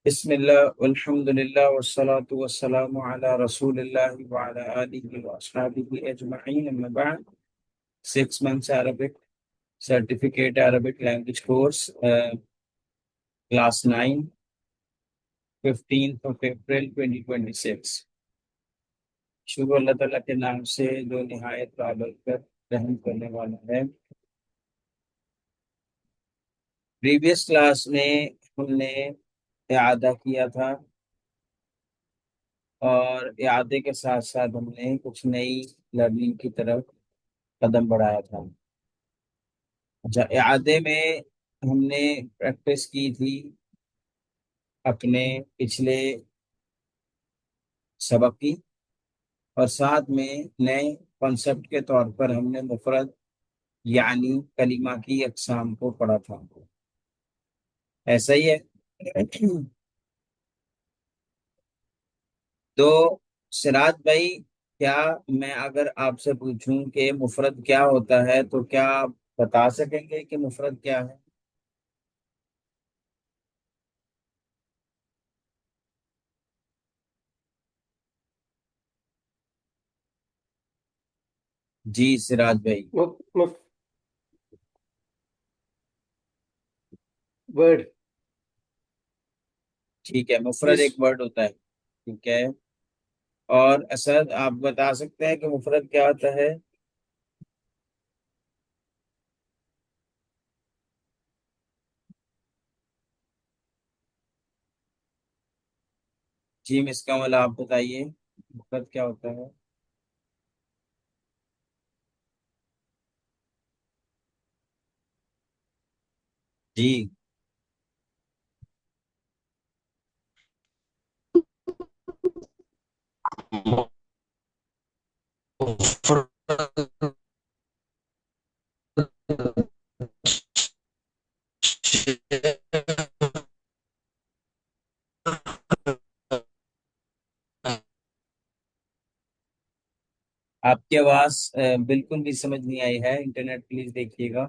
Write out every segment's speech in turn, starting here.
बिस्मिल्लाह अल्हम्दुलिल्लाह वस्सलातु वस्सलामु अला रसूलिल्लाह व अला आलिहि व अस्हाबिहि अजमईन अम्मा बाद। 6 months Arabic certificate Arabic language course, class 9, 15th of April 2026। शुरू अल्लाह ताला के नाम से जो निहायत बाबरकत रहम करने वाला है। प्रीवियस क्लास में हमने इआदा किया था और इआदे के साथ साथ हमने कुछ नई लर्निंग की तरफ कदम बढ़ाया था। अच्छा, इआदे में हमने प्रैक्टिस की थी अपने पिछले सबक की, और साथ में नए कॉन्सेप्ट के तौर पर हमने मुफरद यानी कलिमा की अक़साम को पढ़ा था। ऐसा ही है। तो सिराज भाई, क्या मैं अगर आपसे पूछूं कि मुफरद क्या होता है तो क्या आप बता सकेंगे कि मुफरद क्या है? जी सिराज भाई। मुफ, मुफ, वर्ड। ठीक है, मुफरद जिस एक वर्ड होता है। ठीक है। और असद, आप बता सकते हैं कि मुफरद क्या होता है? जी मिस कमल, आप बताइए मुफरद क्या होता है? जी। आपकी आवाज बिल्कुल भी समझ नहीं आई है, इंटरनेट प्लीज देखिएगा।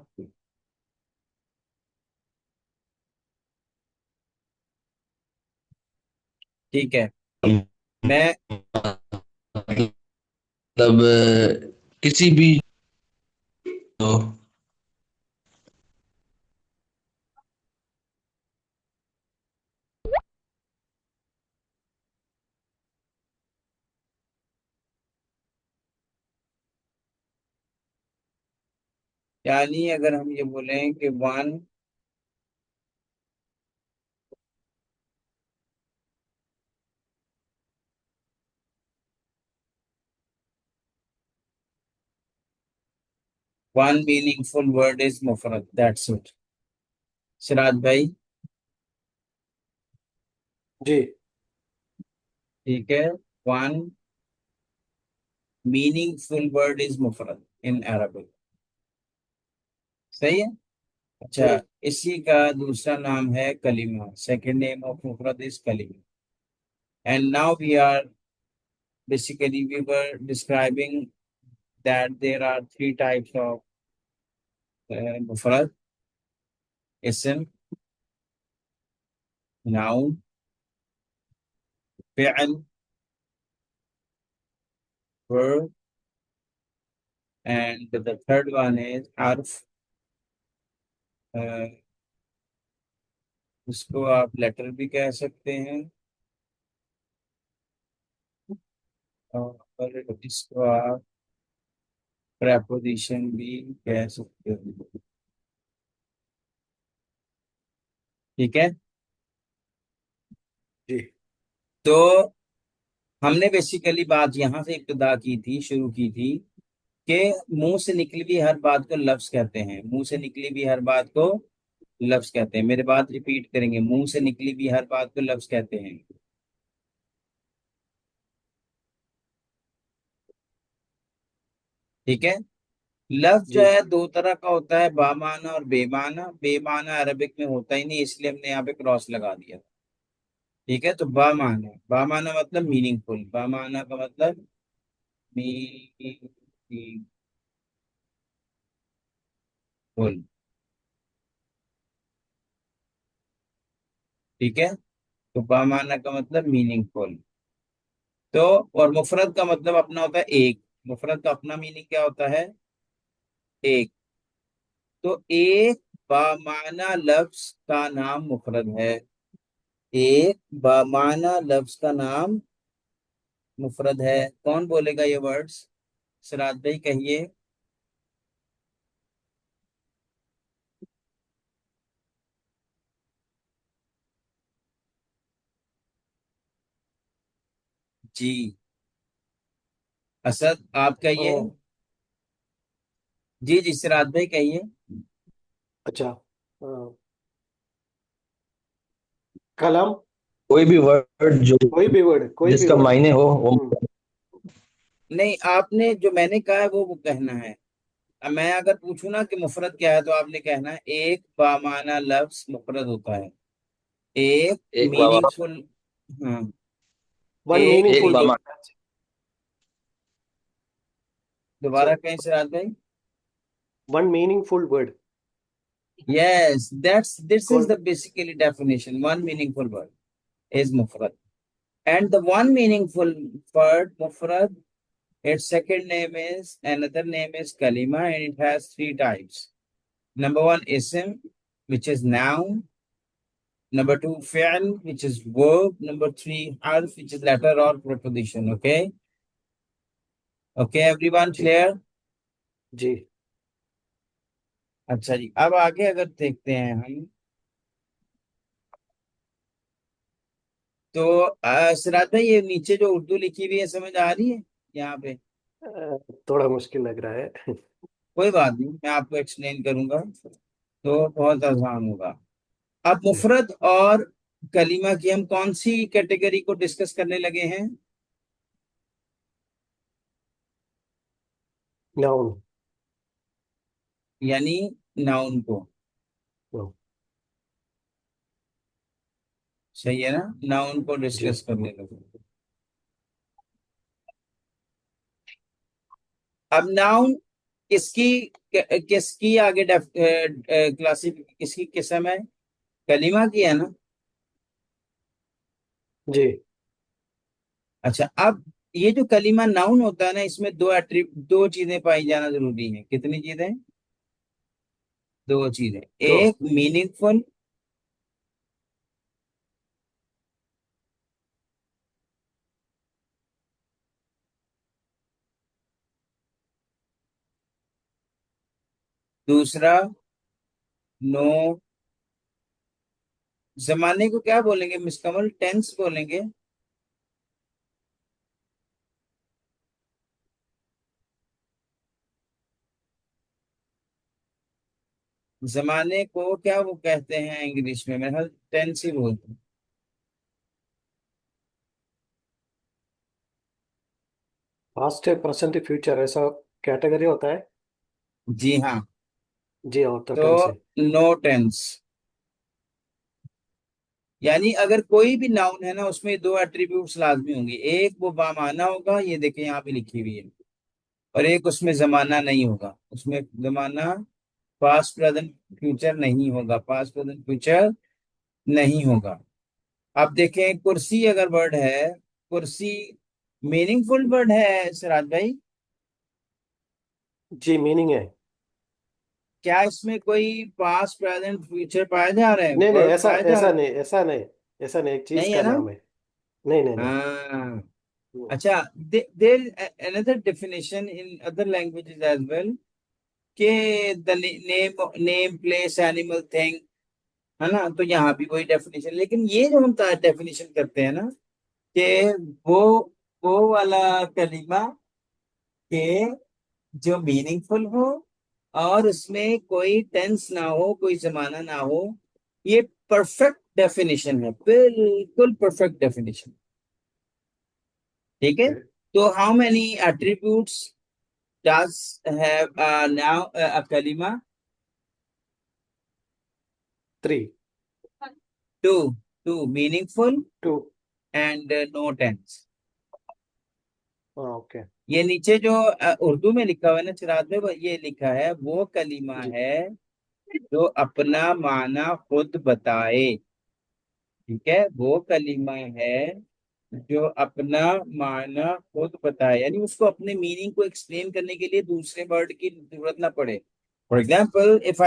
ठीक है। मैं मतलब किसी भी तो यानी अगर हम ये बोलें कि वन मीनिंगफुल वर्ड इज मुफरद, दैट्स इट। सिराज भाई। जी। ठीक है। वन मीनिंगफुल वर्ड इज मुफरद इन अरबिक। सही है। अच्छा, जी। इसी का दूसरा नाम है कलीमा। सेकंड नेम ऑफ मुफरद इज कलीमा। And now we are basically we were describing that there are three types of mufrad: ism, noun, fi'l, verb, and the third one is arf। उसको आप लेटर भी कह सकते हैं, और इसको आप प्रेपोजिशन भी कह सकते हो। ठीक है। जी। तो हमने बेसिकली बात यहाँ से इब्तिदा की थी, शुरू की थी कि मुंह से निकली हुई हर बात को लफ्ज कहते हैं। मुंह से निकली हुई हर बात को लफ्ज कहते हैं। मेरे बात रिपीट करेंगे, मुंह से निकली हुई हर बात को लफ्ज कहते हैं। ठीक है। लफ्ज जो जी। है दो तरह का होता है, बामाना और बेमाना। बेमाना अरबिक में होता ही नहीं, इसलिए हमने यहाँ पे क्रॉस लगा दिया। ठीक है। तो बामाना, बामाना मतलब मीनिंगफुल। बामाना का मतलब मीनिंगफुल। ठीक है। तो बामाना का मतलब मीनिंगफुल। तो और मुफरद का मतलब अपना होता है एक। मुफरद का अपना मीनिंग क्या होता है? एक। तो एक बामाना लफ्ज का नाम मुफरद है। एक बामाना लफ्ज का नाम मुफरद है। कौन बोलेगा ये वर्ड्स? सिराज भाई कहिए। जी। असद आप कहिए। हाँ। जी जी सिराज भाई कहिए। अच्छा। हाँ, कलम। कोई भी वर्ड जो कोई भी वर्ड, कोई भी जिसका वर्ड। मायने हो वो। नहीं, आपने जो मैंने कहा है वो कहना है। अब मैं अगर पूछूं ना कि मुफरद क्या है, तो आपने कहना है एक बामाना लफ्ज मुफरद होता है। एक एक बाबा। मीनिंगफुल। हाँ। वन एक एक मीनिंगफुल बामा। वर्ड। दोबारा कहीं सिराज भाई। One meaningful word. Yes, this is कौन? the basically definition. One meaningful word is mufrad, and the one meaningful word mufrad, its second name is another name is kalima, and it has three types. Number one, ism, which is noun. Number two, fi'l, which is verb. Number three, harf, which is letter or preposition. Okay, okay, everyone ji. clear? जी। अच्छा जी, अब आगे अगर देखते हैं हम, तो सिराज भाई ये नीचे जो उर्दू लिखी हुई है समझ आ रही है यहाँ पे? थोड़ा मुश्किल लग रहा है। कोई बात नहीं, मैं आपको एक्सप्लेन करूंगा तो बहुत आसान होगा। अब जी। मुफरद और कलीमा की हम कौन सी कैटेगरी को डिस्कस करने लगे हैं? नाउन। यानी नाउन को। सही है ना? नाउन को जी। डिस्कस करने लगे। अब नाउन किसकी किसकी आगे क्लासिफ किसकी किस्म है? कलीमा की है ना? जी। अच्छा, अब ये जो कलीमा नाउन होता है ना, इसमें दो चीजें पाई जाना जरूरी है। कितनी चीजें? दो चीजें। तो एक मीनिंगफुल। दूसरा, नो। जमाने को क्या बोलेंगे मिसकमल? टेंस बोलेंगे। जमाने को क्या वो कहते हैं इंग्लिश में? मेरे ख्याल टेंस ही बोलते हैं। पास्ट है, प्रेजेंट, फ्यूचर, ऐसा कैटेगरी होता है। जी हाँ। जी, और तो तो टेंस है। No tense. यानी अगर कोई भी नाउन है ना, उसमें दो एट्रीब्यूट्स लाजमी होंगे। एक वो बामाना होगा, ये देखें यहाँ पे लिखी हुई है। और एक उसमें जमाना नहीं होगा। उसमें जमाना पास्ट प्रेजेंट फ्यूचर नहीं होगा। पास्ट प्रेजेंट फ्यूचर नहीं होगा। अब देखें, कुर्सी अगर वर्ड है, कुर्सी मीनिंगफुल वर्ड है सिराज भाई। जी, मीनिंग है। क्या इसमें कोई पास्ट प्रेजेंट फ्यूचर पाया जा रहा है? नहीं नहीं, वर्ब ऐसा पाया जा ऐसा रहा है? नहीं, ऐसा नहीं। ऐसा नहीं, एक चीज नहीं है का ना? नाम है। नहीं नहीं नहीं। हाँ। हम्म। अच्छा, there another definition in other languages as well, के the name name place animal thing, है ना? तो यहाँ भी वही डेफिनेशन, लेकिन ये जो हम डेफिनेशन करते हैं ना, कि वो वो वाला कलीमा के जो मीनिंगफुल हो और उसमें कोई टेंस ना हो, कोई जमाना ना हो, ये परफेक्ट डेफिनेशन है, बिल्कुल परफेक्ट डेफिनेशन। ठीक है। ओके। तो how many attributes does have now a कलिमा? Three. Two. Two meaningful two. And no tense. हाँ, ओके। ये नीचे जो उर्दू में लिखा हुआ है ना चिराग में, ये लिखा है वो कलीमा जी। है जो अपना माना खुद बताए। ठीक है, वो कलीमा है जो अपना माना खुद बताए, यानी उसको अपने मीनिंग को एक्सप्लेन करने के लिए दूसरे वर्ड की जरूरत ना पड़े। फॉर एग्जाम्पल, इफ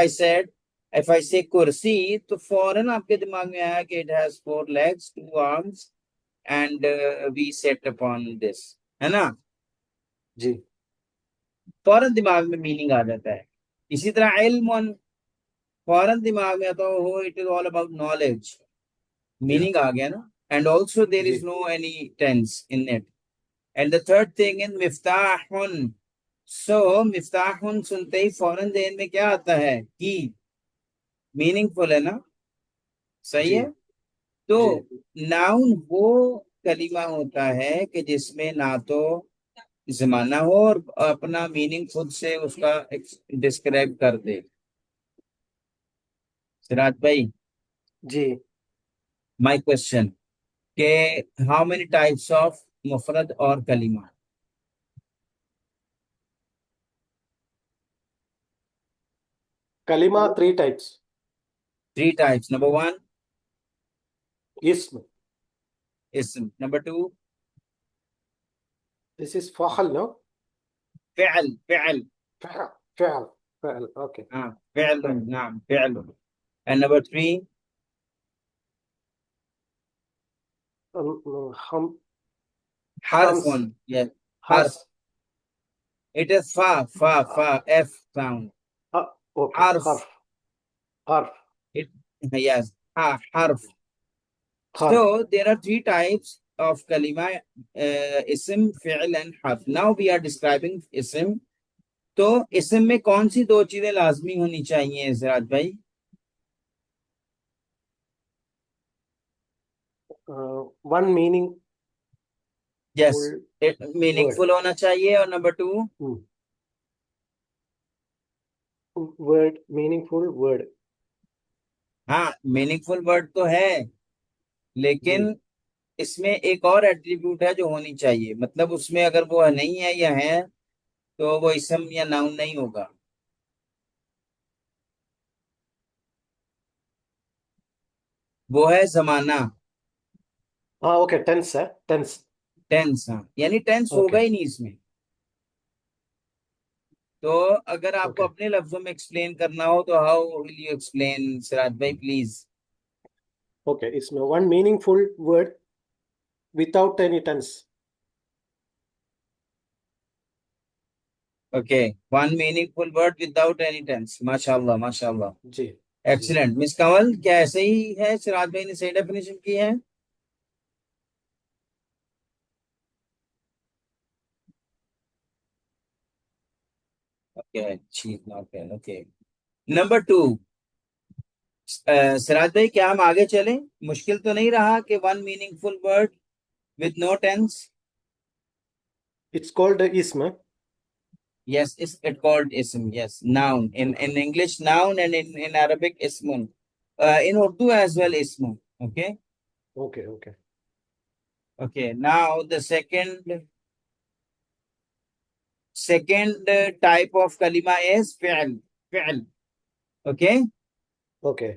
आई से कुर्सी, तो फौरन आपके दिमाग में आया कि it has 4 legs, 2 arms, and we set upon this, है ना। जी फौरन दिमाग में मीनिंग आ जाता है। इसी तरह इल्म, फौरन दिमाग में आता हो, it is all about knowledge, या मीनिंग आ गया ना। एंड ऑल्सो देर जी is no any tense in it. And the third thing in मिफ्ताहुन, सो मिफ्ताहुन सुनते ही फौरन जहन में क्या आता है कि मीनिंगफुल है ना, सही जी है। तो जी नाउन वो कलीमा होता है कि जिसमें ना तो जमाना हो और अपना मीनिंग खुद से उसका डिस्क्राइब कर दे। सिराज भाई, जी। माय क्वेश्चन के हाउ मेनी टाइप्स ऑफ मुफरद और कलीमा? कलिमा 3 टाइप्स। 3 types. Number one, इसम। ism. Number two, this is फ़अल नो। fi'l. फ़अल फ़अल फ़अल ओके। Fi'lun, फ़अल naam, fi'lun. And number three, हम खम्स harfun. Yes, हर्स। harf. It is F sound. Okay Harf. हर्फ हर्फ It, yes, harf. हर्फ। So there are 3 types of kalima, ism, fi'l and harf. Now we are describing ism. तो इसम में कौन सी 2 चीजें लाजमी होनी चाहिए सिराज भाई? One meaning yes, full word. Meaningful होना चाहिए, और number two, word meaningful word. हाँ मीनिंगफुल वर्ड तो है, जी। लेकिन इसमें एक और एट्रीब्यूट है जो होनी चाहिए, मतलब उसमें अगर वो नहीं है या है तो वो इसम या नाउन नहीं होगा। वो है जमाना, हाँ ओके टेंस है टेंस। टेंस। हाँ, यानी टेंस होगा ओके ही नहीं इसमें। तो अगर आपको ओके अपने लफ्जों में एक्सप्लेन करना हो तो how will you explain Siraj भाई, प्लीज? ओके इसमें one meaningful word without any tense. Okay, one meaningful word without any tense, माशाल्लाह माशाल्लाह। जी जी। एक्सीलेंट मिस कंवल, क्या ऐसे ही है? सिराज भाई ने सही डेफिनेशन की है। ओके, ठीक, okay okay. Number two, Siraj भाई क्या हम आगे चलें? मुश्किल तो नहीं रहा कि one meaningful word with no tense? It's called इसम। Yes, is it called ism, yes, noun okay in English noun, and in Arabic ismun, in Urdu as well ismun. Okay. Okay okay Okay, now the second type of kalima is fi'l. Okay. Okay.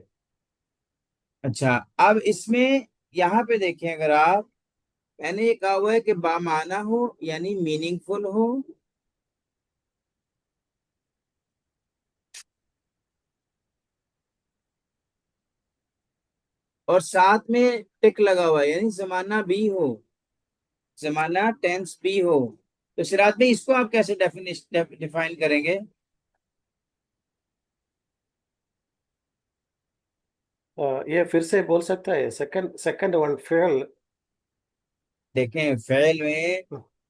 अच्छा, अब इसमें यहाँ पे देखें अगर आप, मैंने ये कहा हुआ है कि बामाना हो यानी मीनिंगफुल हो, और साथ में टिक लगा हुआ है यानी जमाना भी हो, जमाना टेंस भी हो। तो सिराज भाई इसको आप कैसे डिफाइन करेंगे? ये फिर से बोल सकता है सेकंड सेकंड वन फेल। देखें, फेल में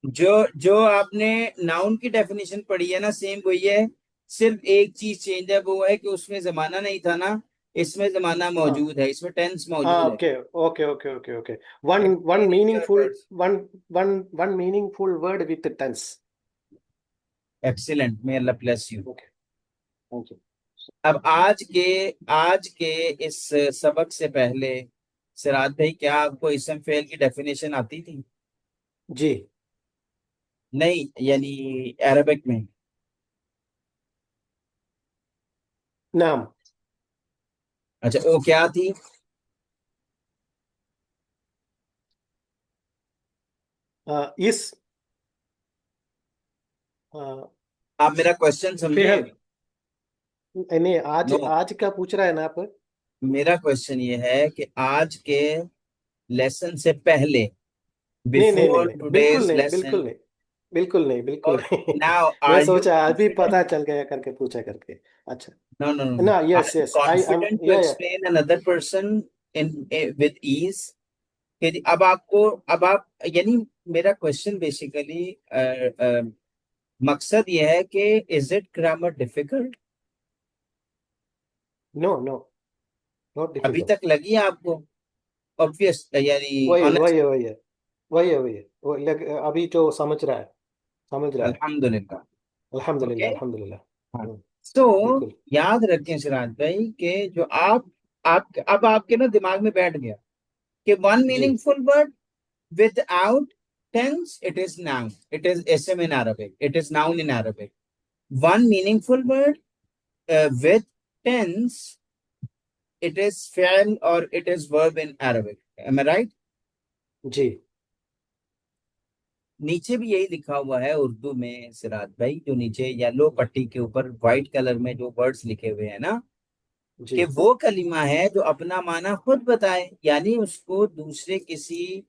जो जो आपने नाउन की डेफिनेशन पढ़ी है ना, सेम वही है। सिर्फ एक चीज चेंज है, वो है कि उसमें जमाना नहीं था ना, इसमें जमाना हाँ मौजूद है, इसमें टेंस हाँ मौजूद है। Okay okay okay okay okay. One one explaining your meaningful words. One one one meaningful word with tense. Excellent, may Allah bless you. Okay thank you. अब आज के इस सबक से पहले सिराज भाई, क्या आपको इसम फेल की डेफिनेशन आती थी? जी। नहीं, यानी अरबिक में। नाम। अच्छा, वो क्या थी? इस आप मेरा क्वेश्चन समझे? फेल, नहीं, आज नो, आज का पूछ रहा है ना आप? मेरा क्वेश्चन ये है कि आज के लेसन से पहले, नहीं नहीं नहीं बिफोर नहीं, बिल्कुल टुडेज नहीं, बिल्कुल लेसन, नहीं, बिल्कुल नहीं, बिल्कुल और नहीं। नाउ मैं आर यू सोचा अभी पता कॉन्फिडेंट? चल गया करके पूछा करके। अच्छा। नो नो नो, ना, are yes you yes, I am, confident to या explain another person in with ease? कि अब आपको, अब आप यानी, मेरा क्वेश्चन बेसिकली मकसद ये है कि is it grammar difficult? No no, not अभी डिफिकल्ट। तक लगी आपको ऑब्वियस, यानी वही ऑनेस्ट? वही है, वही है, वही है, वही है, अभी तो समझ रहा है, समझ रहा है। अल्हम्दुलिल्लाह। ओके। अल्हम्दुलिल्लाह, अल्हम्दुलिल्लाह। हाँ, हम्म, तो बिल्कुल। याद रखें सिराज भाई कि जो आप अब आपके ना दिमाग में बैठ गया कि वन जी meaningful word without tense, it is noun, it is ism in Arabic, it is noun in Arabic. One meaningful word with tense, it is fi'l or it is verb in Arabic. Am I right? जी नीचे भी यही लिखा हुआ है उर्दू में सिराज भाई, जो नीचे येलो पट्टी के ऊपर व्हाइट कलर में जो वर्ड्स लिखे हुए हैं ना, जी कि वो कलिमा है जो अपना माना खुद बताए, यानी उसको दूसरे किसी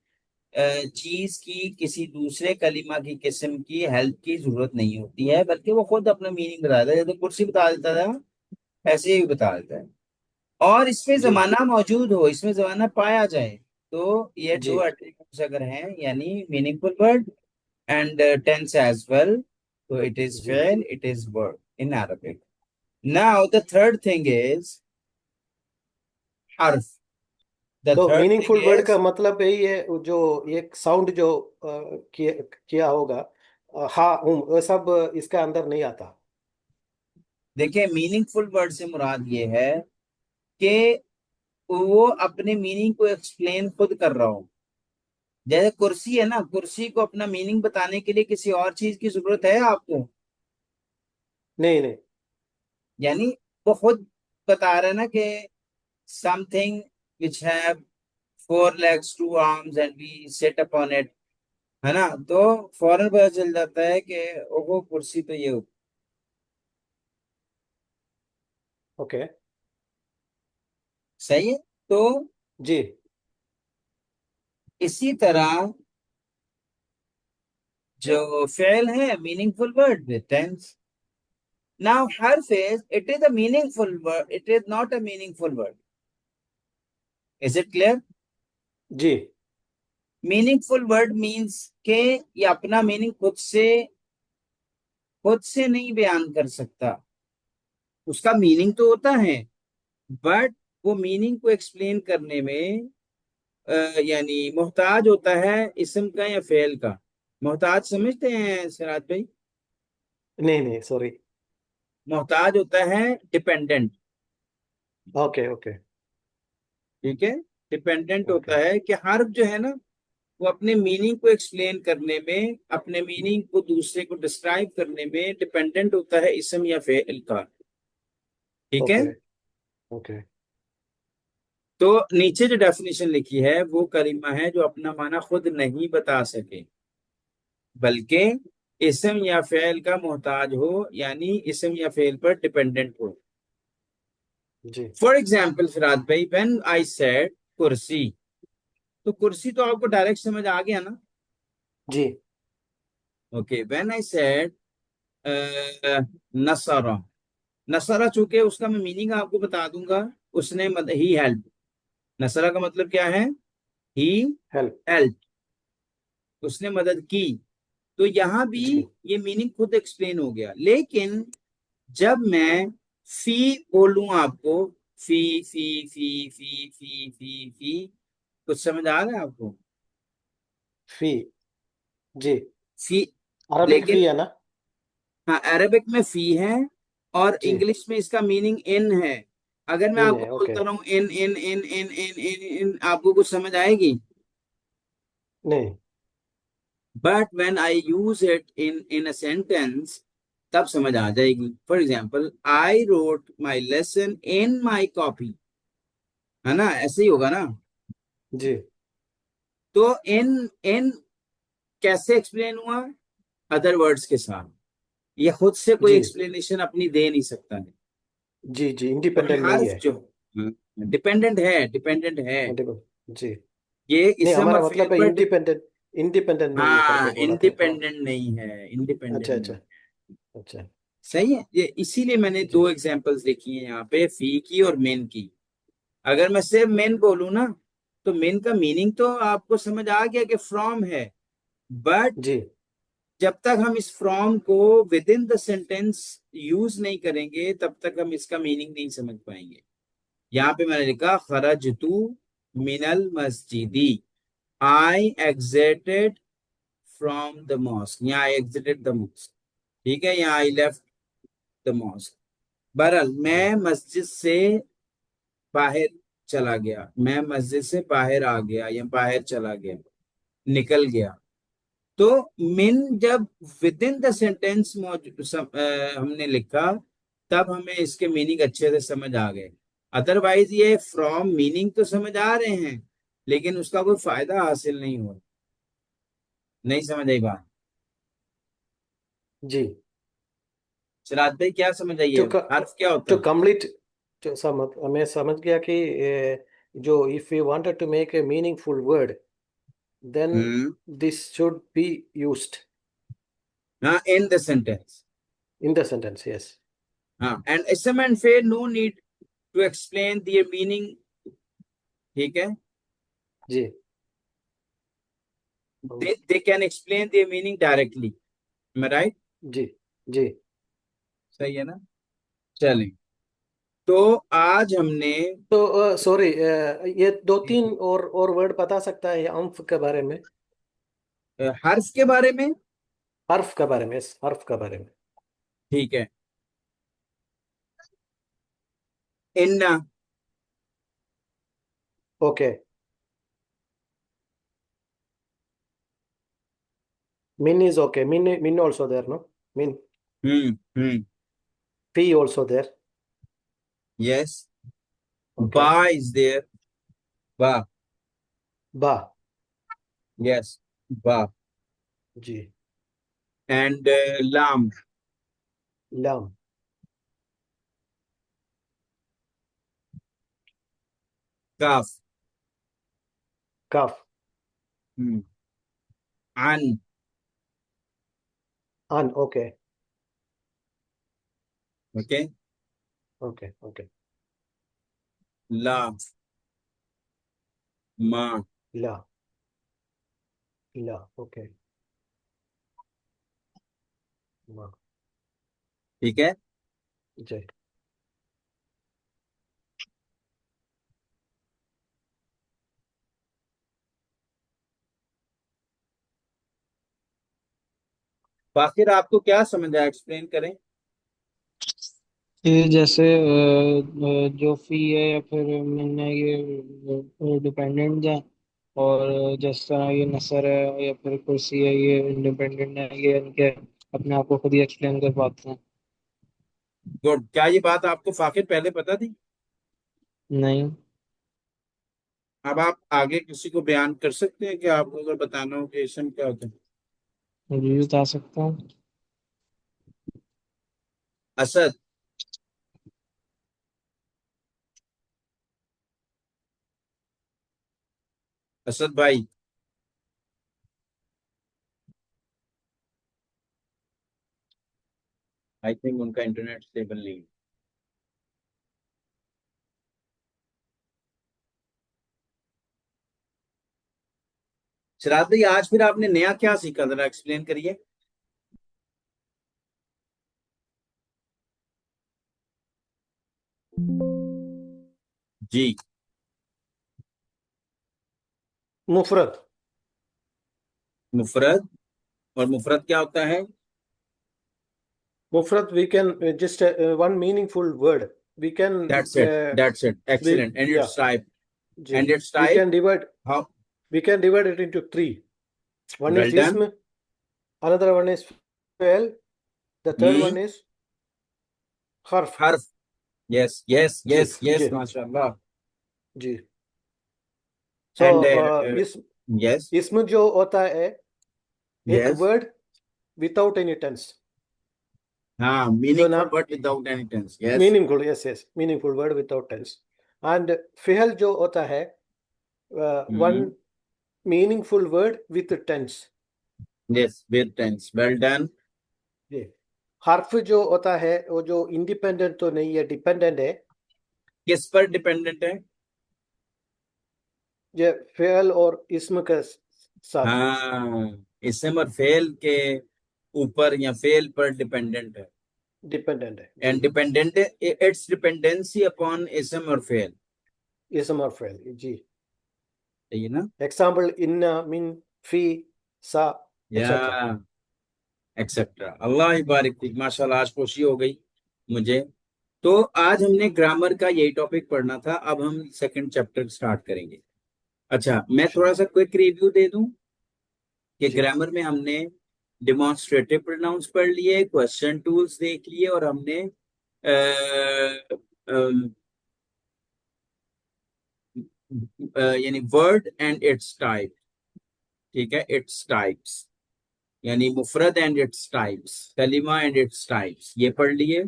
चीज की, किसी दूसरे कलिमा की किस्म की हेल्प की जरूरत नहीं होती है, बल्कि वो खुद अपना मीनिंग बता देता है। जैसे कुर्सी बता देता था, ऐसे ही बता देता है। और इसमें जी जमाना मौजूद हो, इसमें जमाना पाया जाए, तो ये जी दो एट्रीब्यूट्स अगर हैं, यानी meaningful word and tense as well, तो इट इज जी। फेल, it is word in Arabic. Now the third thing is हर्फ। द तो थर्ड थिंग मीनिंगफुल वर्ड का इज, मतलब यही है, जो एक साउंड जो किया किया होगा, हाँ वो सब इसका अंदर नहीं आता। देखिए मीनिंगफुल वर्ड से मुराद ये है कि वो अपने मीनिंग को एक्सप्लेन खुद कर रहा हो। जैसे कुर्सी है ना, कुर्सी को अपना मीनिंग बताने के लिए किसी और चीज की जरूरत है आपको? नहीं नहीं। यानी वो खुद बता रहा है ना कि something which have four legs, two arms and we sit upon it, है ना? तो फौरन पता चल जाता है कि वो कुर्सी तो ये, ओके। सही है। तो जी इसी तरह जो फेल है meaningful word with tense. Now, her face, it is a meaningful word. It is not a meaningful word. Is it clear? जी Meaningful word means के ये अपना मीनिंग खुद से नहीं बयान कर सकता। उसका मीनिंग तो होता है, बट वो मीनिंग को एक्सप्लेन करने में यानी मोहताज होता है इसम का या फेल का। मोहताज समझते हैं सिराज भाई? नहीं नहीं, सॉरी। मोहताज होता है डिपेंडेंट। ओके ओके ठीक है, डिपेंडेंट ओके। होता है कि हर्फ जो है ना, वो अपने मीनिंग को एक्सप्लेन करने में, अपने मीनिंग को दूसरे को डिस्क्राइब करने में डिपेंडेंट होता है इसम या फेल का। ठीक है। Okay okay. तो नीचे जो डेफिनेशन लिखी है वो करीमा है जो अपना माना खुद नहीं बता सके, बल्कि इसम या फेल का मोहताज हो, यानी इसम या फेल पर डिपेंडेंट हो। जी फॉर एग्जाम्पल फिराद भाई, व्हेन आई सेड कुर्सी, तो कुर्सी तो आपको डायरेक्ट समझ आ गया ना? जी ओके, व्हेन आई सेड नसरा, नसरा चूंकि उसका मैं मीनिंग आपको बता दूंगा, उसने ही हेल्प। नसरा का मतलब क्या है? ही हेल्प। हेल्प, उसने मदद की। तो यहां भी जी ये मीनिंग खुद एक्सप्लेन हो गया। लेकिन जब मैं फी बोलूं आपको, फी फी फी फी फी फी फी, कुछ समझ आ रहा है आपको? फी। जी। फी, अरबिक फी लेकिन है ना? हाँ, अरेबिक में फी है और जी। इंग्लिश में इसका मीनिंग इन है। अगर मैं इन आपको है, ओके। बोलता रहूं इन इन इन इन इन इन इन, आपको कुछ समझ आएगी? नहीं। But when I use it in a sentence, तब समझ आ जाएगी। For example, I wrote my lesson in my copy, है ना? ऐसे ही होगा ना? जी तो इन इन कैसे एक्सप्लेन हुआ? अदर वर्ड्स के साथ। ये खुद से कोई जी एक्सप्लेनेशन अपनी दे नहीं सकता है। जी जी, और इंडिपेंडेंट नहीं हर्फ है। जो डिपेंडेंट है, डिपेंडेंट है। जी, ये नहीं इसम और हमारा फेल मतलब है पर इंडिपेंडेंट, इंडिपेंडेंट नहीं है हाँ, करके बोला था हाँ। इंडिपेंडेंट नहीं है, इंडिपेंडेंट अच्छा नहीं। अच्छा अच्छा। सही है, ये इसीलिए मैंने जी दो एग्जांपल्स लिखी हैं यहाँ पे, फी की और मेन की। अगर मैं सिर्फ मेन बोलूं ना, तो मेन का मीनिंग तो आपको समझ आ गया कि फ्रॉम है। बट जी जब तक हम इस फ्रॉम को with in the sentence use नहीं करेंगे, तब तक हम इसका मीनिंग नहीं समझ पाएंगे। यहाँ पे मैंने लिखा खरजतु मिनल मस्जिदी, आई एग्जिटेड फ्रॉम द मॉस्क, यहाँ आई एग्जिटेड द मॉस्क। ठीक है, यहाँ आई लेफ्ट द मॉस्क। बहरहाल जी मैं मस्जिद से बाहर चला गया, मैं मस्जिद से बाहर आ गया या बाहर चला गया, निकल गया। तो मिन जब विद इन द सेंटेंस हमने लिखा, तब हमें इसके मीनिंग अच्छे से समझ आ गए। अदरवाइज ये फ्रॉम मीनिंग तो समझ आ रहे हैं, लेकिन उसका कोई फायदा हासिल नहीं हुआ। नहीं समझ आई बात? जी। सिराज भाई क्या समझ आई जो है? हर्फ क्या होता जो है? कंप्लीट, जो समझ, मैं समझ गया कि जो if you wanted to make a meaningful word then hmm. This should be used हाँ, in the sentence. In the sentence, yes. हाँ, एंड इसम एंड फेयर no need to explain their meaning. ठीक है, जी they can explain their meaning directly. Am I right? जी जी। सही है ना? चलें, तो आज हमने तो सॉरी, ये दो तीन और वर्ड बता सकता है अंफ के बारे में, हर्फ के बारे में। हर्फ के बारे में, इस हर्फ के बारे में। ठीक है, इन्ना। Okay. Min is okay. Min also there, no? Min. Hmm. P also there. Yes, बा Okay. इज देयर, बा। Ba. यस, बा। G. एंड लाम, Lam. काफ। Kaf. हम्म, अन। An. Okay. Okay, Okay. Okay. ला, मा। La. La. Okay. Ma. ठीक है, J. बाकी आपको क्या समझ आया, एक्सप्लेन करें। ये जैसे जो फी है या फिर मैंने ये डिपेंडेंट है, और जिस तरह ये नसर है या फिर कुर्सी है, ये इंडिपेंडेंट है, ये इनके अपने आप को खुद ही एक्सप्लेन कर पाते हैं। गुड, क्या ये बात आपको फाकिर पहले पता थी? नहीं। अब आप आगे किसी को बयान कर सकते हैं कि आपको अगर बताना हो कि इसम क्या होता है? मुझे भी बता सकता हूँ। असद। असद भाई। आई थिंक उनका इंटरनेट स्टेबल नहीं है। सिराज भाई, आज फिर आपने नया क्या सीखा, जरा एक्सप्लेन करिए। जी। मुफरत. मुफरद, और मुफरद क्या होता है? Mufrad, we can just one meaningful word. We can that's it, that's it, we excellent. And yeah, it's type, and G. It's type how? We can divide it into three. One is well done. ism, another one is fail, the third one is harf. हर्फ। Yes yes G yes yes, G माशाल्लाह। G. And So is yes. इसमें जो होता है एक yes, word without any tense. हाँ, So meaningful now word without any tense. Yes. meaningful, yes, yes, meaningful word without tense. And फिहल जो होता है one meaningful word with tense. Yes, with tense. Well done. ये हर्फ जो होता है वो जो इंडिपेंडेंट तो नहीं है, डिपेंडेंट है. किस पर डिपेंडेंट है? ये फेल और इसम के साथ हाँ, इसम और फेल के ऊपर या फेल पर डिपेंडेंट है. डिपेंडेंट है एंड जी. डिपेंडेंट, इट्स डिपेंडेंसी अपॉन इसम और फेल. इसम और फेल जी. सही है ना? एग्जाम्पल इन, मिन, फी, सा, या एक्सेट्रा. एक्सेट्रा. अल्लाह ही बारिक फीक. माशाल्लाह, आज खुशी हो गई मुझे. तो आज हमने ग्रामर का यही टॉपिक पढ़ना था. अब हम सेकंड चैप्टर स्टार्ट करेंगे. अच्छा, मैं थोड़ा सा क्विक रिव्यू दे दूं कि जी ग्रामर में हमने डिमॉन्स्ट्रेटिव प्रोनाउंस पढ़ लिए, क्वेश्चन टूल्स देख लिए, और हमने यानी वर्ड एंड इट्स टाइप. ठीक है, इट्स टाइप्स यानी मुफरद एंड इट्स टाइप्स, कलिमा एंड इट्स टाइप्स, ये पढ़ लिए.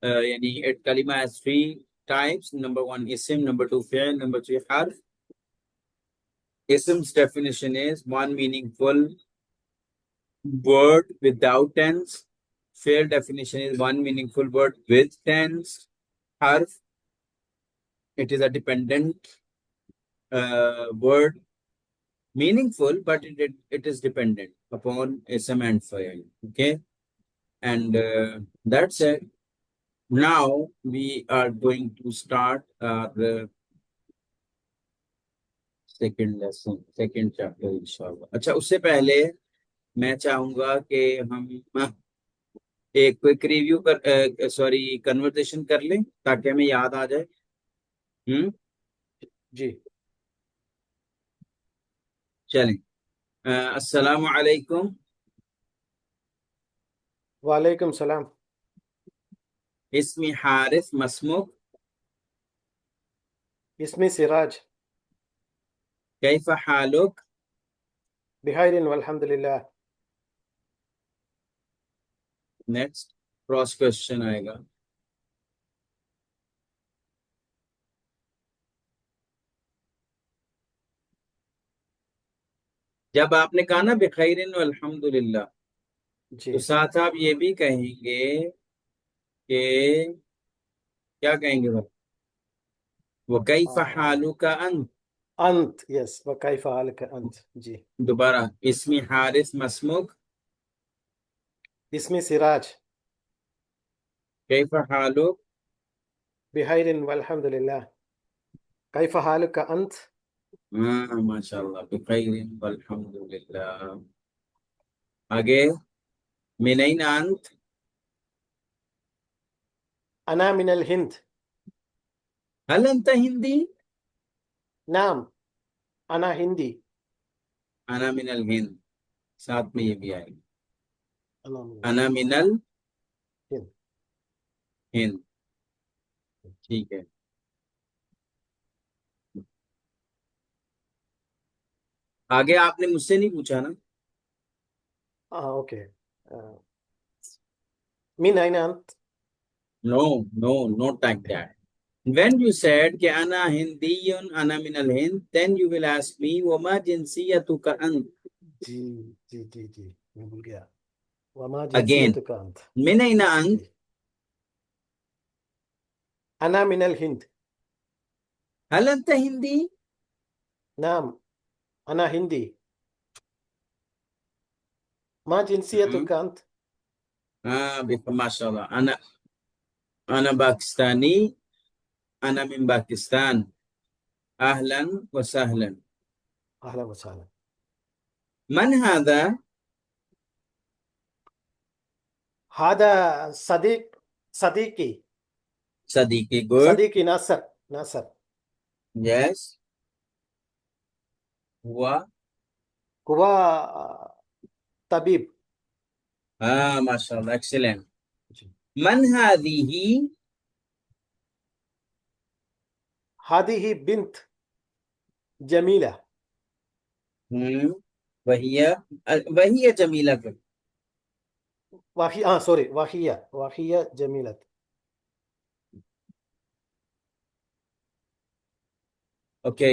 यानी इट कलिमा has three types. Number one इस्म, नंबर टू फेल, नंबर थ्री हर्फ. Ism's definition is one meaningful word without tense. Fair definition is one meaningful word with tense. Harf, it is a dependent word, meaningful, but it is dependent upon ism and fa'il. Okay, and that's it. Now we are going to start the second lesson, second chapter, inshallah. अच्छा, उससे पहले मैं चाहूंगा कि हम एक quick review कर, sorry, conversation कर लें ताकि हमें याद आ जाए. हम्म. जी. चलें. अस्सलामु अलैकुम. वालेकुम सलाम. इस्मी हारिस मसमुक. इसमें सिराज. कैफ हालुक. बिहाइरिन वल्हम्दुलिल्लाह. नेक्स्ट क्रॉस क्वेश्चन आएगा. जब आपने कहा ना बिखैरिन अल्हम्दुलिल्लाह, जी. तो साथ आप ये भी कहेंगे कि क्या कहेंगे भाई? वो कैफ हालुका अंत. अंत, यस, वकैफ हालक अंत. जी. दोबारा, इस्मी हारिस मसमुक. इसमें सिराज. कैफ हालुक. बिहाइरिन वल्हम्दुलिल्लाह. कैफ हालक अंत. हाँ, माशाल्लाह, बिखैरिन अल्हम्दुलिल्लाह. आगे, मिनैन अंत. अना मिनल हिंद. हल अंत हिंदी. नाम, अना हिंदी. अना मिनल हिंद, साथ में ये भी आएगा. अना मिनल अना मिनल हिंद. हिंद. ठीक है. आगे आपने मुझसे नहीं पूछा ना? ओके. मिन अइन अंत. No, no, not like that. When you said कि अना हिंदीयुन अना मिनल Hind, then you will ask me वमा जिनसियतुका अंत. जी जी जी जी, मैं भूल गया. वमा Again, जिनसियतुका अंत. min अina अंत. जी. अना मिनल हिंद. हल अंत हिंदी. नाम, अना हिंदी. मा जिनसियतुका अंत. हाँ, माशाल्लाह. अना पाकिस्तानी. अना मिन पाकिस्तान. अहलन व सहलन. अहला वसाला. मन हादा. हादा सदीक, सदीकी. सदीकी. गुड. सदीकी नासर. नासर. यस. हुआ. हुआ तबीब. हाँ, माशाल्लाह, एक्सीलेंट. जी. मन हादिही. हादी ही बिन्त जमीला. हम्म. वही है जमीला का। सॉरी, वाहिया जमीलत। ओके।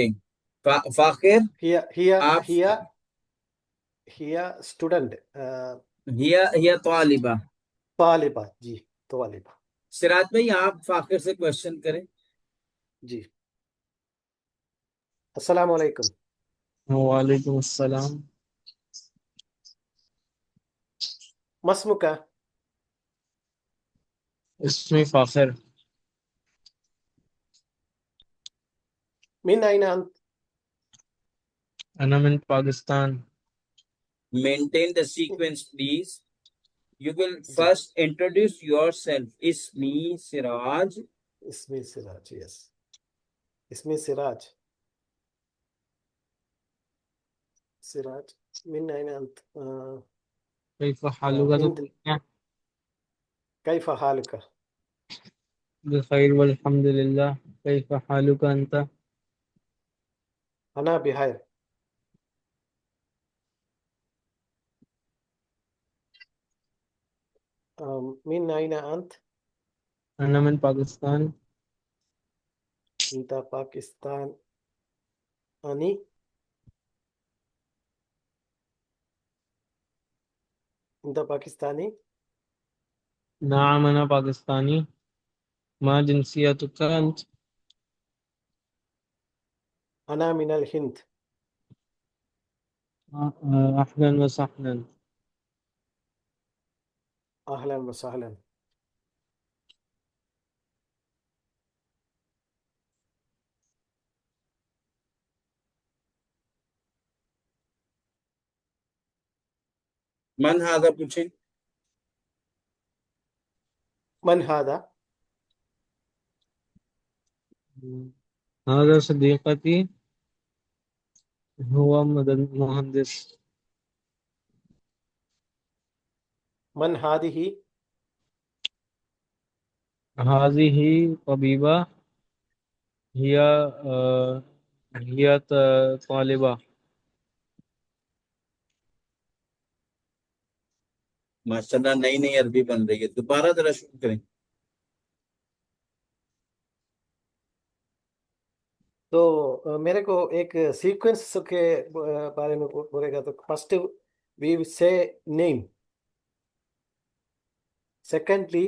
फाखिर। हिया हिया आप। हिया हिया स्टूडेंट, हिया तालिबा। तालिबा जी, तालिबा। सिराज भाई, आप फाखिर से क्वेश्चन करें। जी, अस्सलाम वालेकुम। वालेकुम अस्सलाम। मस्मुका। इसमें फाखिर। मिन अइन अंत? अना मिन Pakistan. Maintain the sequence please. You will जी, first introduce yourself. Ismi Siraj. इसमें सिराज, यस, इसमें सिराज, सिराज। मिन अइन अंत? कैफ हालुका तो हिंद। पूछना। कैफ हालुका? बिखैर वल्हम्दुलिल्लाह। कैफ हालुका अंता। अना बिखैर। मिन अइन अंत? अना मिन पाकिस्तान। इंता पाकिस्तान अनि? इंता पाकिस्तानी? नाम अना पाकिस्तानी। मा जिनसियतुका अंत। अना मिनल हिंद। अहलन व सहलन। अहलन व सहलन। मन हादा पूछे। मन हादा? हादा सदीक़ती। हुआ मदन मुहंदिस। मन हादिही? हाज़िही तबीबा। हिया हिया तालिबा। माशाल्लाह, नई नई अरबी बन रही है। दोबारा जरा शुरू करें। तो मेरे को एक सीक्वेंस के बारे में बोलेगा तो first we say name, secondly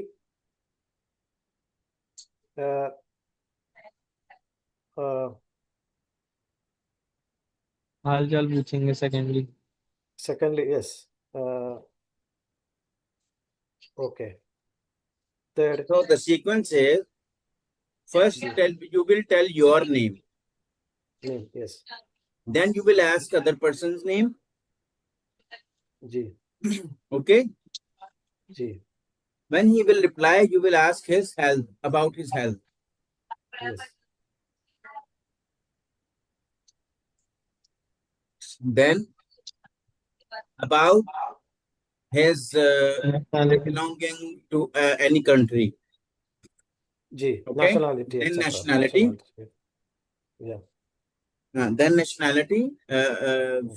हाल चाल पूछेंगे secondly. Secondly yes, okay, third. So the sequence is, first जी, you will tell your name. Name, yes. Then you will ask other person's name. जी, Okay. जी, When he will reply, you will ask his health, about his health. Yes, Then about his nationality. belonging to any country. जी, Okay. nationality, Then etc. nationality. Nationality, yeah. Then nationality.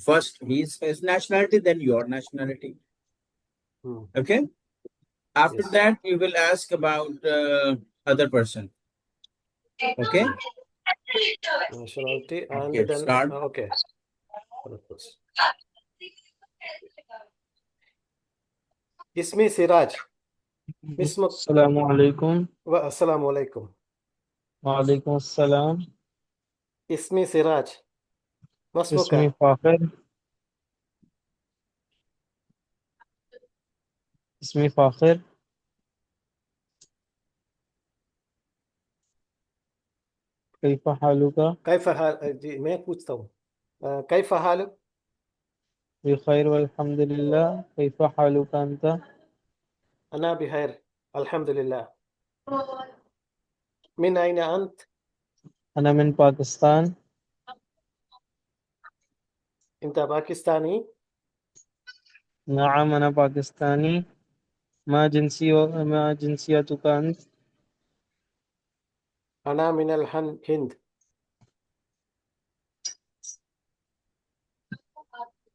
First his nationality, then your nationality. Hmm. Okay. After Yes. that, you will ask about other person. Okay. Hmm. Nationality, and Okay. then Start. okay. Purpose. इसमें सिराज। इसमें अस्सलामु अलैकुम। अस्सलाम वालेकुम। वालेकुम अस्सलाम। इसमें सिराज। मस्मुका। इसमें फाखिर। इसमें फाखिर। कैफ हालुका। कैफ हाल? जी, मैं पूछता हूँ, कैफ हाल? बिखैर वल्हम्दुलिल्लाह। कैफ हालुका अंता। अना बिखैर, अल्हम्दुलिल्लाह। मिन अइन अंत? अना मिन पाकिस्तान। इंता पाकिस्तानी? नअम अना पाकिस्तानी। मा जिनसियतुका अंत। अना मिनल Hind.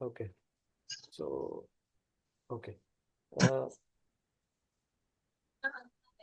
Okay. So, okay. Uh,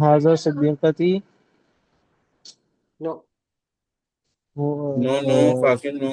हाजा सिद्दीकती। No. नो नो फाकिर नो।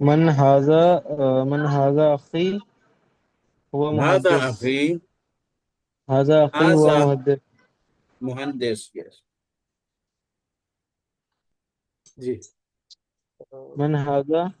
मन हाजा अखी हुआ हाजा मुहद्दिस। अखी। हाजा अखी हुआ हाजा मुहद्दिस। मुहंदिस, यस। जी। Uh, मन हाजा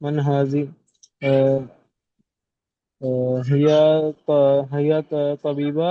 मन हाजी हिया हिया तबीबा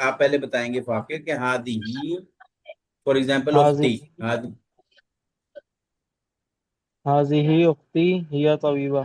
आप पहले बताएंगे फाकिर कि हादी ही, फॉर एग्जाम्पल हाजी उख्ती। हादी, हाजी ही उख्ती हिया तबीबा।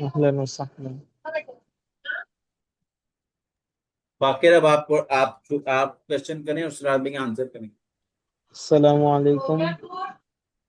अहलन व सहलन। फाकिर अब आप क्वेश्चन करें और सराज भाई आंसर करें। अस्सलामु अलैकुम।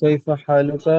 कैफ हालुका।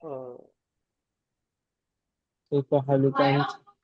Uh, कैफ हालुका अंत।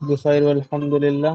बिखैर वल्हम्दुलिल्लाह।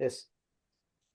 Yes.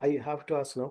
I have to ask now.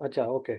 अच्छा, okay.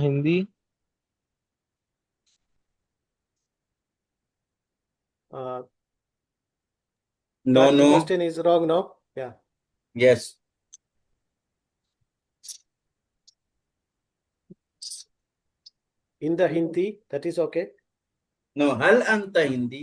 Hindi. Uh, no that no, question is wrong, no? Yeah. Yes. In the Hindi, that is okay. No, हल अंत हिंदी।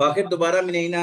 फाकिर दोबारा मिनेना।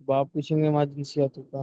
बाप पूछेंगे माँ जिनसियातों का।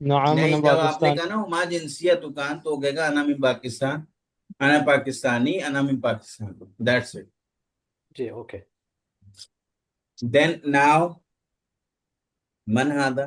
नआम नहीं, अना जब आपने पाकिस्तान। कहा ना हुमा जिनसियत दुकान, तो हो गएगा अना मिन पाकिस्तान, अना पाकिस्तानी, अना मिन पाकिस्तान, दैट्स इट। जी, okay. देन नाउ मन हादा।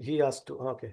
He asked to. Okay.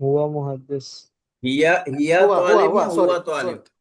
हुआ मुहद्दिस। हिया तालिब या हुआ sorry, sorry. तालिब?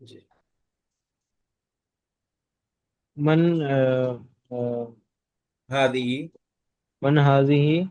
जी. मन अ, हादी। मन हाजिही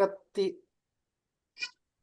या उख्ती।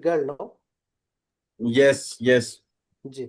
girl, no? Yes yes. जी.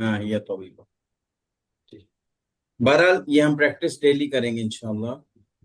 हाँ, हिया तौबीबा। जी. बहरहाल ये हम प्रैक्टिस डेली करेंगे इंशाल्लाह।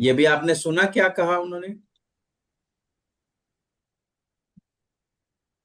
ये भी आपने सुना क्या कहा उन्होंने?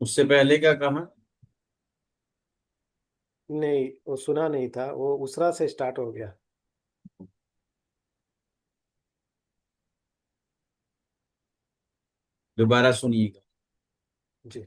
उससे पहले क्या कहा? नहीं, वो सुना नहीं था, वो उसरा से स्टार्ट हो गया। दोबारा सुनिएगा। जी.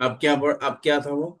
अब क्या था वो?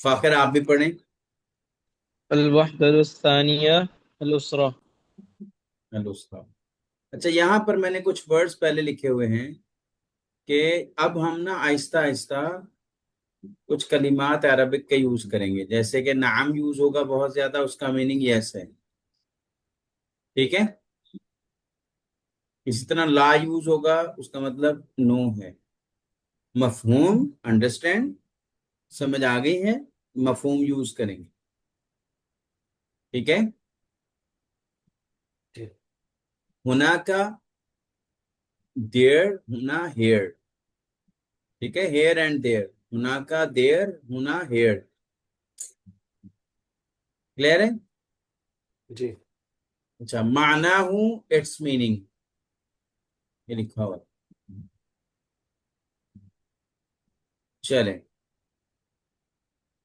फाखिर आप भी पढ़ें। अल वहदतुस्सानिया अल उसरा। अलुस्रा। अच्छा, यहाँ पर मैंने कुछ वर्ड्स पहले लिखे हुए हैं कि अब हम ना आहिस्ता आहिस्ता कुछ कलिमात अरबिक के यूज करेंगे। जैसे कि नाम यूज होगा बहुत ज्यादा, उसका मीनिंग यस है, ठीक है। इसी तरह ला यूज होगा, उसका मतलब नो है। मफहूम, अंडरस्टैंड, समझ आ गई है, मफहूम यूज करेंगे, ठीक है। जी हुना का, देयर, हुना हेयर, ठीक है। हेयर एंड देयर, हुना का देयर, हुना हेयर, क्लियर है। जी अच्छा, माना हूं, इट्स मीनिंग, ये लिखा हुआ है। चले,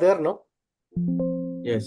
there no. यस,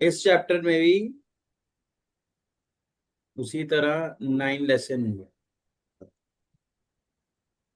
इस चैप्टर में भी उसी तरह 9 लेसन हुए।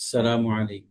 अस्सलाम वालेकुम।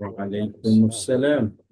वालेकुम अस्सलाम।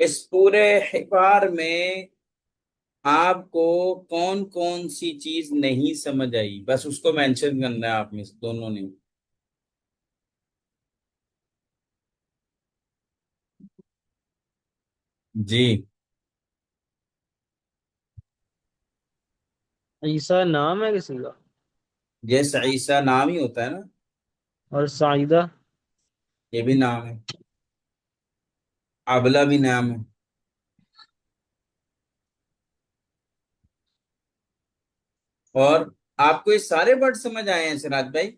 इस पूरे हिवार में आपको कौन कौन सी चीज नहीं समझ आई, बस उसको मेंशन करना है आप में से दोनों ने। जी, ईसा नाम है किसी का? जैसे ईसा नाम ही होता है ना, और साइदा? ये भी नाम है। अबला भी नाम है। और आपको ये सारे वर्ड समझ आए हैं सिराज भाई?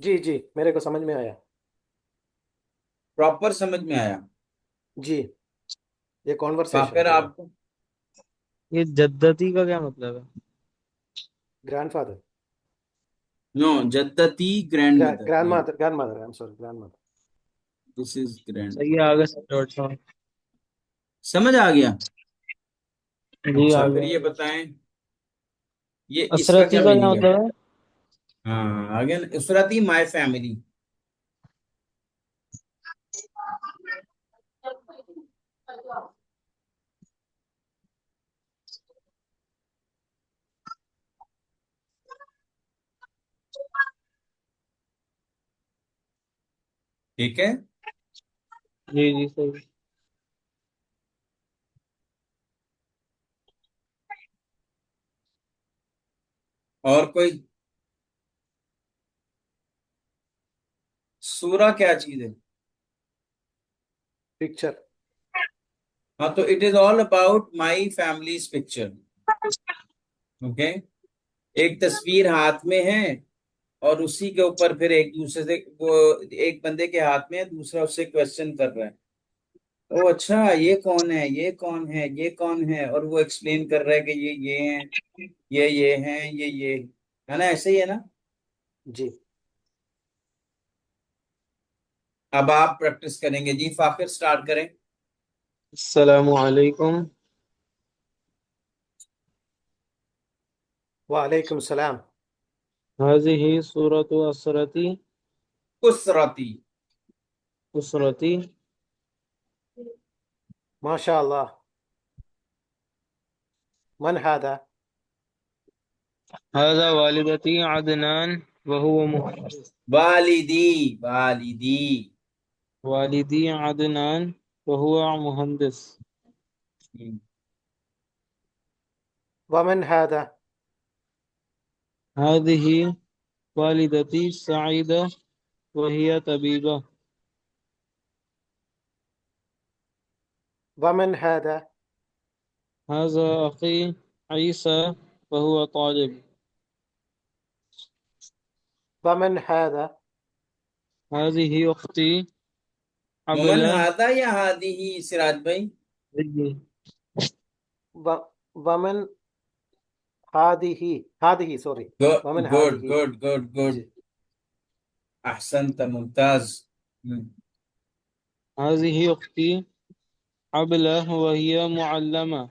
जी जी मेरे को समझ में आया। प्रॉपर समझ में आया? जी ये कॉन्वर्सेशन फाखिर पूरा। आपको? ये जद्दती का क्या मतलब है? ग्रैंडफादर। नो, जद्दती grand mother, grandmother grandmother I am sorry grandmother. This is grand. सही है, आगे से डॉट ऑन। समझ आ गया? जी अच्छा, फिर आगे। ये बताएं, ये इसका असरती क्या का क्या मीनिंग है? मतलब है? हाँ, आगे उसरती माय फैमिली। ठीक है। जी जी सही। और कोई? सूरा क्या चीज है? पिक्चर। हाँ, तो it is all about my families picture. Okay. एक तस्वीर हाथ में है, और उसी के ऊपर फिर एक दूसरे से वो, एक बंदे के हाथ में है, दूसरा उससे क्वेश्चन कर रहा है, ओ अच्छा ये कौन है, ये कौन है, ये कौन है, और वो एक्सप्लेन कर रहा है कि ये हैं, ये हैं, ये है ना, ऐसे ही है ना। जी। अब आप प्रैक्टिस करेंगे जी, फाखिर स्टार्ट करें। अस्सलामु अलैकुम। वालेकुम सलाम। हाज़िही सूरतु असरती। उसरती। उसरती। माशा अल्लाह। मन हादा? हाज़ा वालिदती अदनान वहुव मुहद्दिस। वालिदी। वालिदी। वालिदी अदनान वहुव मुहद्दिस। हम्म, वमन हादा? हाज़िही वालिदती सईदा वहिय तबीबा। वमन हादा? हाज़ा अखी ईसा वहुव तालिब। वमन हादा? हाज़िही उख्ती मोमन अबला। हादा या हादी ही सिराज भाई? वमन हादिही? हादिही, सॉरी। वमन गुड हादिही? Good good good. जी। अहसनत, मुमताज। हाज़िही उख्ती अबला वहिय मुअल्लमा।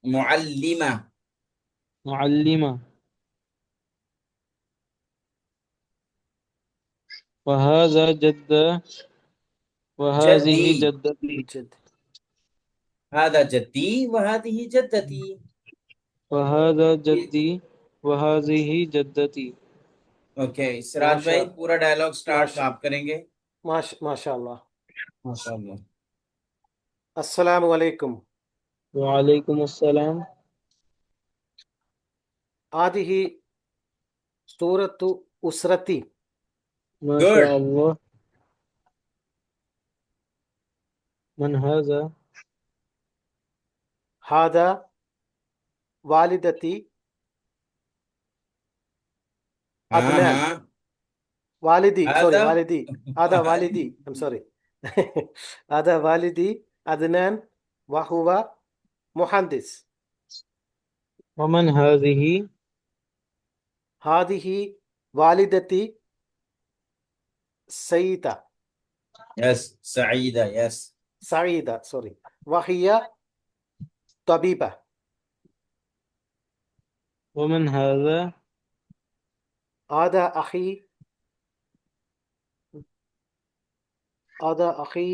मुअल्लिमा। मुअल्लिमा। वहाज़ा जद्दा जद्दी। वहाज़िही जद्दती। जद। हादा जद्दी व हादिही जद्दती। वहाज़ा ये- जद्दी वहाज़िही जद्दती। ओके, सिराज माशा भाई पूरा डायलॉग स्टार्ट माशा आप करेंगे। माशा अल्लाह। माशाल्लाह। अस्सलामु अलैकुम। वालेकुम अस्सलाम। आदिही सूरतु उसरती। माशा गुड। अल्लाह। मन हाज़ा। हादा वालिदती हाँ अदनान। हाँ। वालिदी, सॉरी, हादा वालिदी। आदा वालिदी, आई एम सॉरी। आदा वालिदी अदनान वहुवा मुहंदिस। वमन हाज़िही। हादिही वालिदती सईदा। यस, सईदा, यस। सईदा, सॉरी। वहिया तबीबा। वमन हाज़ा आदा अखी आदा अखी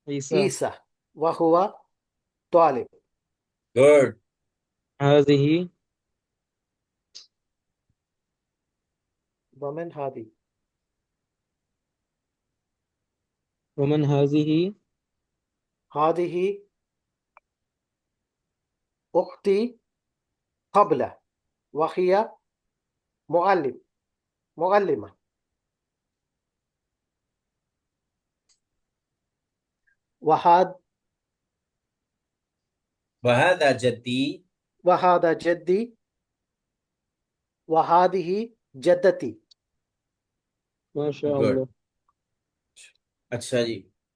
ईसा। ईसा वहुवा तालिब। गुड। हाज़िही वमन हादी? वमन हाज़िही हादिही उख्ती कबला वहिया मुअल्लिम मुअल्लिमा। वहाद वहादा जद्दी। वहादा जद्दी वहादिही जद्दती। माशा गुड। अल्लाह। अच्छा जी,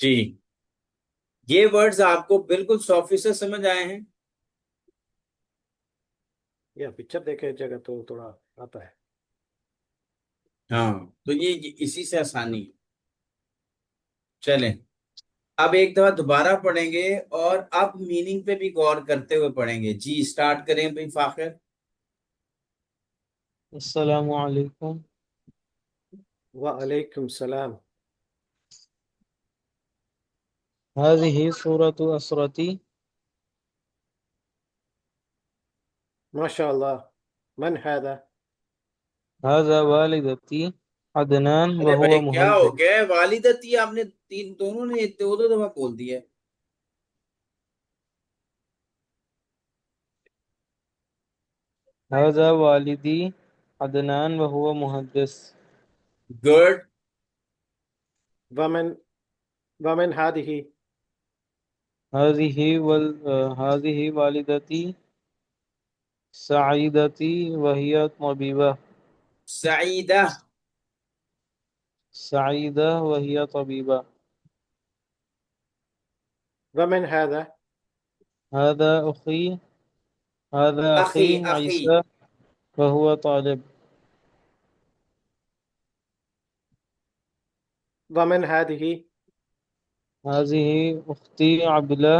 जी, ये वर्ड्स आपको बिल्कुल 100% समझ आए हैं? या पिक्चर देखे जगह तो थोड़ा आता है। हाँ, तो ये इसी से आसानी है। चलें, अब एक दफा दोबारा पढ़ेंगे और अब मीनिंग पे भी गौर करते हुए पढ़ेंगे। जी, स्टार्ट करें भाई फाखिर। अस्सलामु अलैकुम। वालेकुम सलाम। हाज़िही सूरतु असरती। माशाअल्लाह। मन हादा? हाज़ा वालिदती अदनान व अरे हुवा भाई, क्या हो मुहद्दिस। गया है? वालिदती आपने तीन दोनों ने दो दो दफा बोल दिया। हाज़ा वालिदी अदनान व हुवा मुहद्दिस। गुड। वमन वमन हादिही? हाज़िही वालिदती सईदती व हिया तबीबा। सईदा। सईदा व हिया तबीबा। वमन हादा? हाज़ा अखी हाज़ा अखी अखी अखी। ईसा व हुवा तालिब। वमन हादिही? हाज़िही उख्ती अब्ला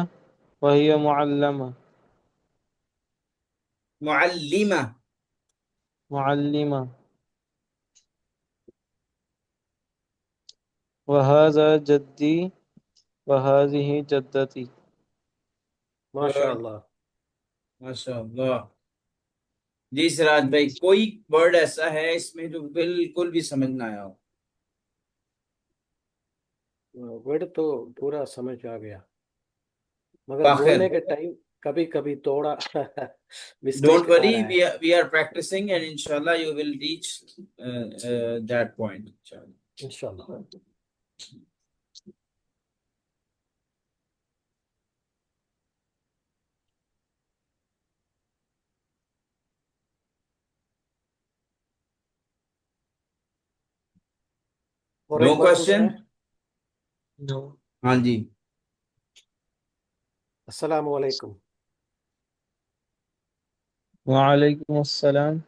व हिया मुअल्लमा। मुअल्लिमा। मुअल्लिमा। व हाज़ा जद्दी व हाज़िही जद्दती। गुड, माशाअल्लाह। माशाअल्लाह। जी सिराज भाई, कोई वर्ड ऐसा है इसमें जो बिल्कुल भी समझ ना आया हो? वर्ड तो पूरा समझ आ गया, मगर फाखिर, बोलने के टाइम कभी कभी थोड़ा डोंट मिस्टेक आ वरी, रहा है। We are practicing and inshallah you will reach that point inshallah. इंशाल्लाह। और नो एक बार पूछना क्वेश्चन? है। नो। हाँ जी। अस्सलामु अलैकुम। वालेकुम अस्सलाम।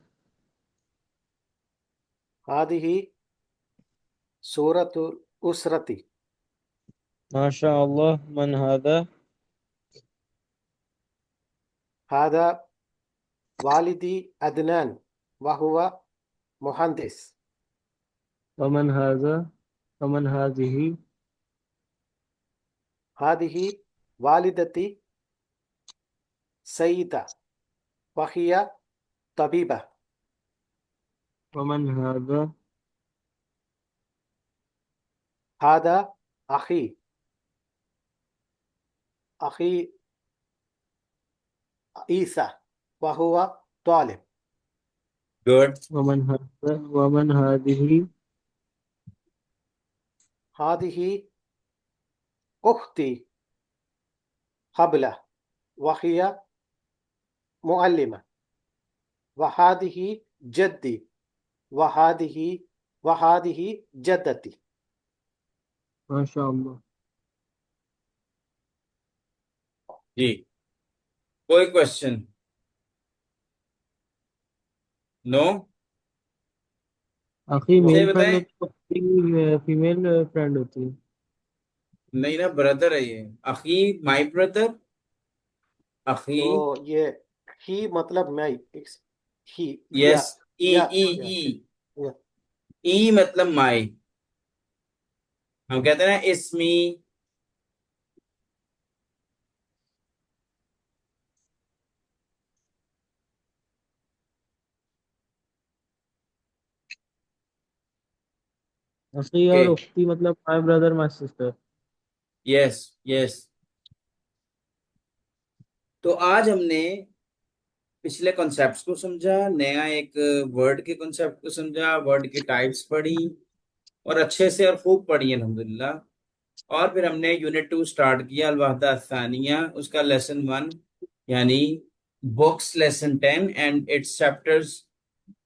हादिही सूरतुल उसरती। माशा अल्लाह। मन हादा। हादा वालिदी अदनान वहुवा मुहंदिस। वमन हाजा वमन हाजिही। हादिही वालिदती सईदा वहिया तबीबा। वमन हाजा हादा अखी अखी ईसा वहुवा तालिब। गुड। वमन हाजिही हादिही उख्ती हबला वहिया मुअल्लिमा। वहादिही जद्दी वहादिही वहादिही जद्दती। माशा अल्लाह। जी, कोई क्वेश्चन? नो? आखिरी मुझे मेल फ्रेंड बताएं। होती है, फीमेल फ्रेंड होती है। नहीं ना, ब्रदर है ये। अखी, माय ब्रदर। अखी। तो ये ही मतलब मैं, ही यस। ई या ई या ई। या ई मतलब माय। हम कहते हैं ना इसमी। अखी ओके। और उख्ती मतलब my brother my sister. Yes, yes. तो आज हमने पिछले कॉन्सेप्ट्स को समझा, नया एक वर्ड के कॉन्सेप्ट को समझा, वर्ड की टाइप्स पढ़ी और अच्छे से और खूब पढ़ी अल्हम्दुलिल्लाह। और फिर हमने यूनिट 2 स्टार्ट किया, अल-वहदा अस-सानिया, उसका लेसन 1 यानी books lesson 10 and it's chapters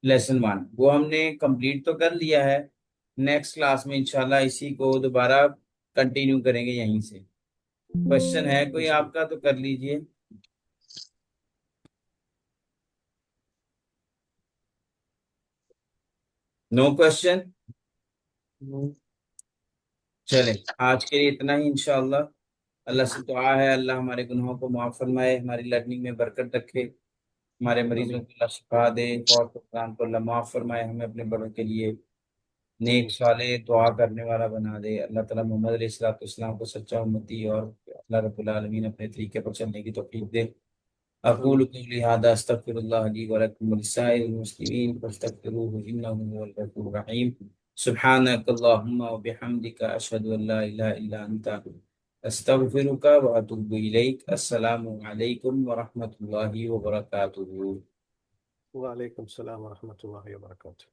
lesson 1 वो हमने कंप्लीट तो कर लिया है। नेक्स्ट क्लास में इंशाल्लाह इसी को दोबारा कंटिन्यू करेंगे यहीं से। क्वेश्चन है कोई आपका तो कर लीजिए। No question. चले आज के लिए इतना ही इंशाल्लाह। अल्लाह से दुआ है अल्लाह हमारे गुनाहों को माफ फरमाए, हमारी लर्निंग में बरकत रखे, हमारे मरीजों को अल्लाह शिफा दे, और कुरान को अल्लाह माफ फरमाए, हमें अपने बड़ों के लिए नेक साले दुआ करने वाला बना दे। अल्लाह ताला मोहम्मद अलैहिस्सलाम को सच्चा उम्मती और अल्लाह रब्बुल आलमीन अपने तरीके पर चलने की तौफीक दे। अक़ूलु क़ौली हाज़ा अस्तग़फ़िरुल्लाह ली व लकुम व लिसाइरिल मुस्लिमीन फस्तग़फ़िरूहु इन्नहु हुवल गफ़ूरुर रहीम। सुब्हानकल्लाहुम्मा व बिहम्दिका अशहदु अन ला इलाहा इल्ला अंता अस्तग़फिरुका व अतूबु इलैक। अस्सलामु अलैकुम व रहमतुल्लाहि व बरकातुहू। वालेकुम सलाम व रहमतुल्लाहि व बरकातुहू।